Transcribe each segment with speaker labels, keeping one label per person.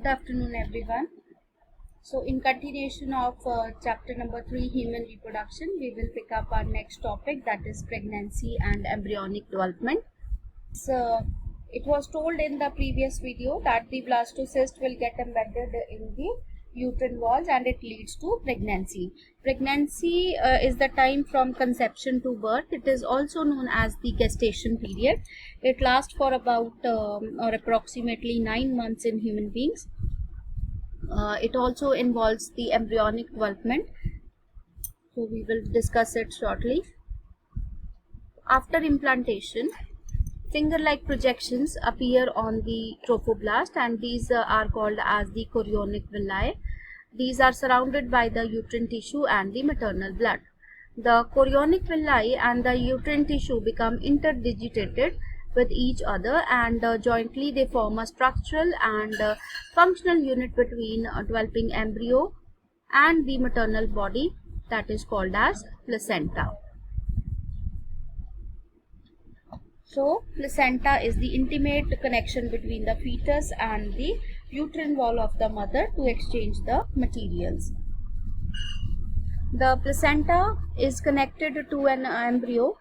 Speaker 1: Good afternoon, everyone. So, in continuation of chapter number 3, human reproduction, we will pick up our next topic, that is pregnancy and embryonic development. So, it was told in the previous video that the blastocyst will get embedded in the uterine walls and it leads to pregnancy. Pregnancy is the time from conception to birth. It is also known as the gestation period. It lasts for about or approximately 9 months in human beings. It also involves the embryonic development, so we will discuss it shortly. After implantation, finger-like projections appear on the trophoblast, and these are called as the chorionic villi. These are surrounded by the uterine tissue and the maternal blood. The chorionic villi and the uterine tissue become interdigitated with each other, and jointly they form a structural and functional unit between a developing embryo and the maternal body, that is called as placenta. So, placenta is the intimate connection between the fetus and the uterine wall of the mother to exchange the materials. The placenta is connected to an embryo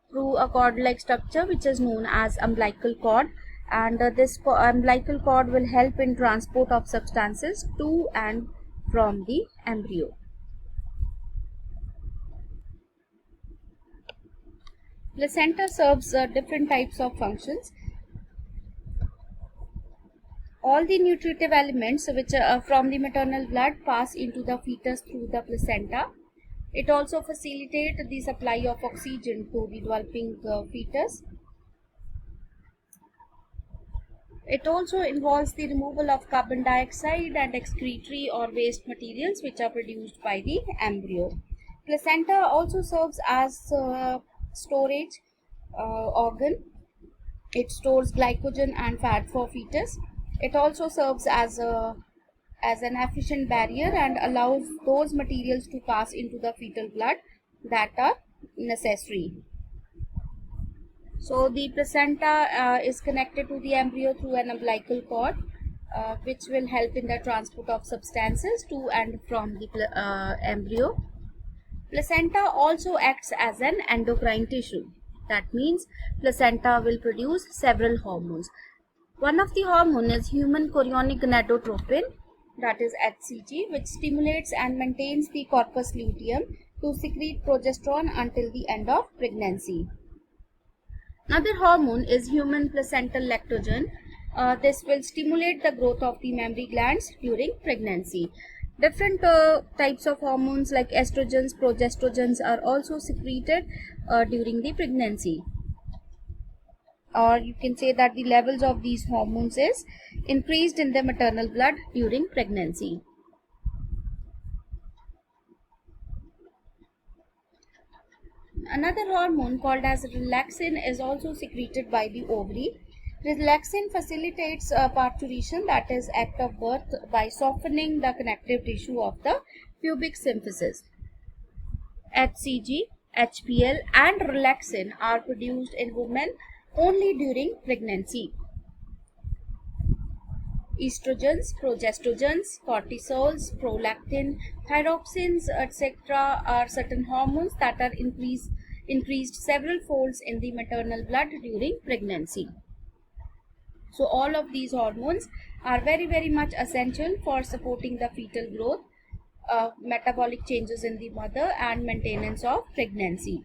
Speaker 1: through a cord-like structure which is known as umbilical cord, and this umbilical cord will help in transport of substances to and from the embryo. Placenta serves different types of functions. All the nutritive elements which are from the maternal blood pass into the fetus through the placenta. It also facilitates the supply of oxygen to the developing fetus. It also involves the removal of carbon dioxide and excretory or waste materials which are produced by the embryo. Placenta also serves as a storage organ. It stores glycogen and fat for fetus. It also serves as an efficient barrier and allows those materials to pass into the fetal blood that are necessary. So the placenta is connected to the embryo through an umbilical cord, which will help in the transport of substances to and from the embryo. Placenta also acts as an endocrine tissue. That means placenta will produce several hormones. One of the hormones is human chorionic gonadotropin, that is HCG, which stimulates and maintains the corpus luteum to secrete progesterone until the end of pregnancy. Another hormone is human placental lactogen. This will stimulate the growth of the mammary glands during pregnancy. Different types of hormones like estrogens, progestrogens are also secreted during the pregnancy. Or you can say that the levels of these hormones is increased in the maternal blood during pregnancy. Another hormone called as relaxin is also secreted by the ovary. Relaxin facilitates parturition, that is act of birth, by softening the connective tissue of the pubic symphysis. HCG, HPL and relaxin are produced in women only during pregnancy. Estrogens, progestrogens, cortisols, prolactin, thyroxines, etc. are certain hormones that are increased several folds in the maternal blood during pregnancy. So all of these hormones are very much essential for supporting the fetal growth, metabolic changes in the mother and maintenance of pregnancy.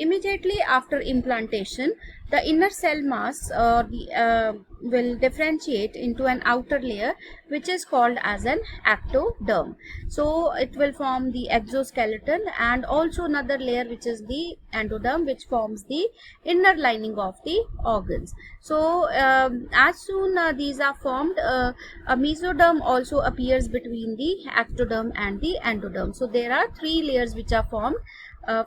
Speaker 1: Immediately after implantation, the inner cell mass will differentiate into an outer layer which is called as an ectoderm. So it will form the exoskeleton, and also another layer which is the endoderm, which forms the inner lining of the organs. So as soon these are formed, a mesoderm also appears between the ectoderm and the endoderm. So there are three layers which are formed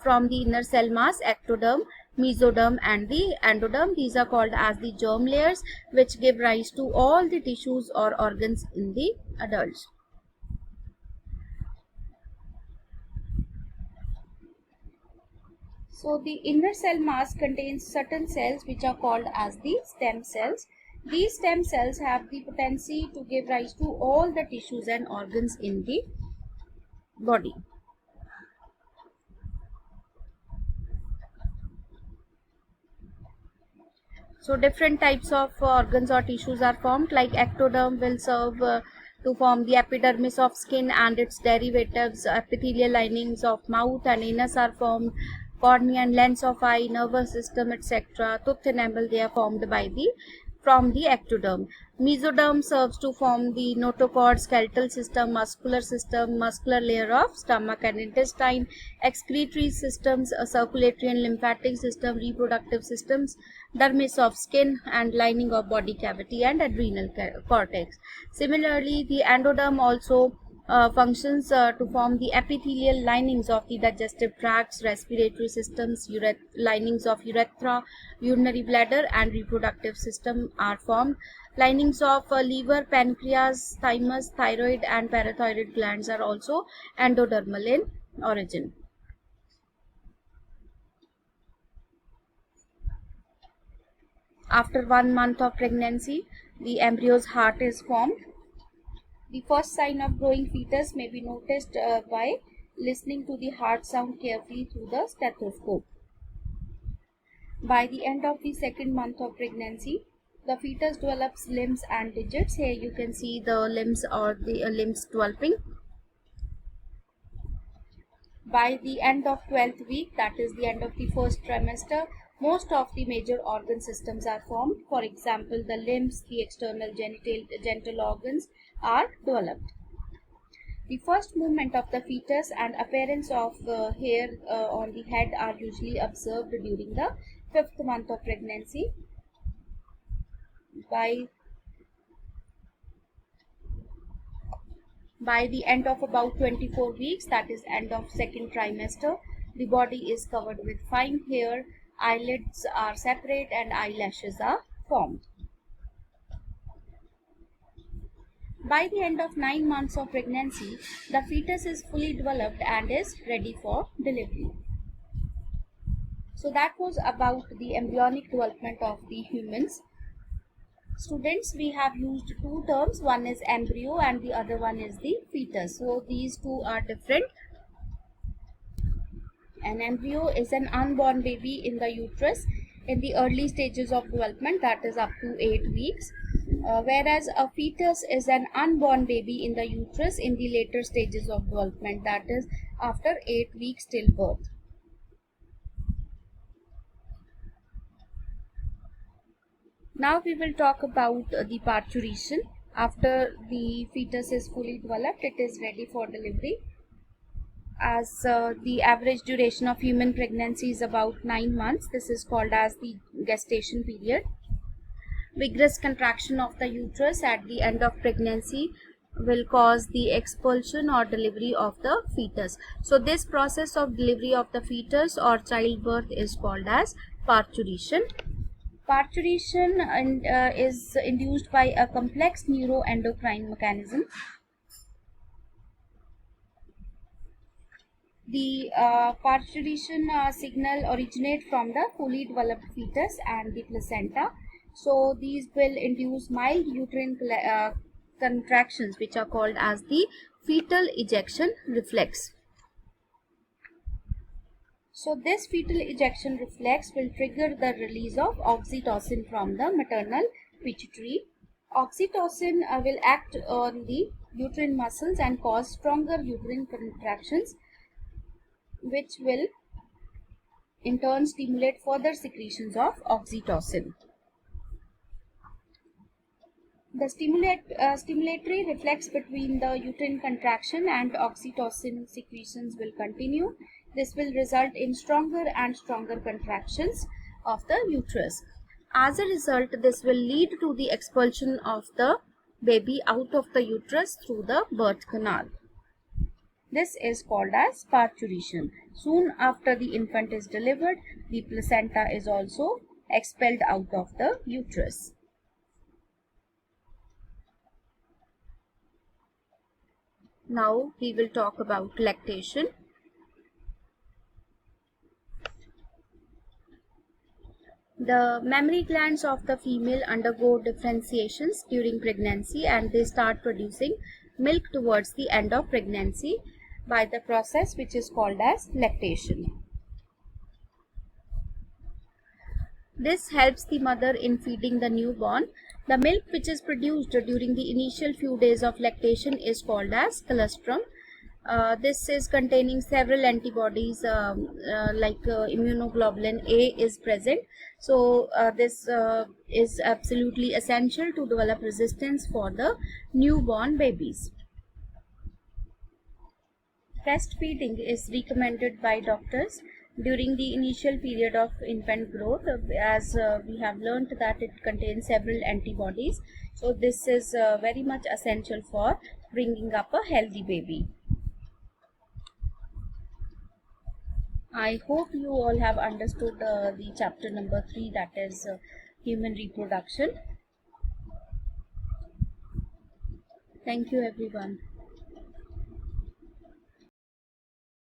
Speaker 1: from the inner cell mass: ectoderm, mesoderm and the endoderm. These are called as the germ layers, which give rise to all the tissues or organs in the adults. So the inner cell mass contains certain cells which are called as the stem cells. These stem cells have the potency to give rise to all the tissues and organs in the body. So different types of organs or tissues are formed, like ectoderm will serve to form the epidermis of skin and its derivatives. Epithelial linings of mouth and anus are formed. Cornea and lens of eye, nervous system, etc. Tooth enamel, they are formed from the ectoderm. Mesoderm serves to form the notochord, skeletal system, muscular layer of stomach and intestine, excretory systems, circulatory and lymphatic system, reproductive systems, dermis of skin and lining of body cavity, and adrenal cortex. Similarly, the endoderm also functions to form the epithelial linings of the digestive tracts, respiratory systems, linings of urethra, urinary bladder, and reproductive system are formed. Linings of liver, pancreas, thymus, thyroid, and parathyroid glands are also endodermal in origin. After 1 month of pregnancy, the embryo's heart is formed. The first sign of growing fetus may be noticed by listening to the heart sound carefully through the stethoscope. By the end of the 2nd month of pregnancy, the fetus develops limbs and digits. Here you can see the limbs or the limbs developing. By the end of 12th week, that is the end of the first trimester, most of the major organ systems are formed. For example, the limbs, the external genital organs are developed. The first movement of the fetus and appearance of hair on the head are usually observed during the 5th month of pregnancy. By the end of about 24 weeks, that is end of 2nd trimester, the body is covered with fine hair, eyelids are separate and eyelashes are formed. By the end of 9 months of pregnancy, the fetus is fully developed and is ready for delivery. So that was about the embryonic development of the humans. Students, we have used two terms. One is embryo and the other one is the fetus. So these two are different. An embryo is an unborn baby in the uterus in the early stages of development, that is up to 8 weeks. Whereas a fetus is an unborn baby in the uterus in the later stages of development, that is after 8 weeks till birth. Now we will talk about the parturition. After the fetus is fully developed, it is ready for delivery. As the average duration of human pregnancy is about 9 months, this is called as the gestation period. Vigorous contraction of the uterus at the end of pregnancy will cause the expulsion or delivery of the fetus. So this process of delivery of the fetus or childbirth is called as parturition. Parturition is induced by a complex neuroendocrine mechanism. The parturition signal originate from the fully developed fetus and the placenta. So these will induce mild uterine contractions, which are called as the fetal ejection reflex. So this fetal ejection reflex will trigger the release of oxytocin from the maternal pituitary. Oxytocin will act on the uterine muscles and cause stronger uterine contractions, which will in turn stimulate further secretions of oxytocin. The stimulatory reflex between the uterine contraction and oxytocin secretions will continue. This will result in stronger and stronger contractions of the uterus. As a result, this will lead to the expulsion of the baby out of the uterus through the birth canal. This is called as parturition. Soon after the infant is delivered, the placenta is also expelled out of the uterus. Now we will talk about lactation. The mammary glands of the female undergo differentiations during pregnancy, and they start producing milk towards the end of pregnancy by the process which is called as lactation. This helps the mother in feeding the newborn. The milk which is produced during the initial few days of lactation is called as colostrum. This is containing several antibodies like immunoglobulin A is present. So this is absolutely essential to develop resistance for the newborn babies. Breastfeeding is recommended by doctors during the initial period of infant growth, as we have learned that it contains several antibodies. So this is very much essential for bringing up a healthy baby. I hope you all have understood the chapter number 3, that is human reproduction. Thank you everyone.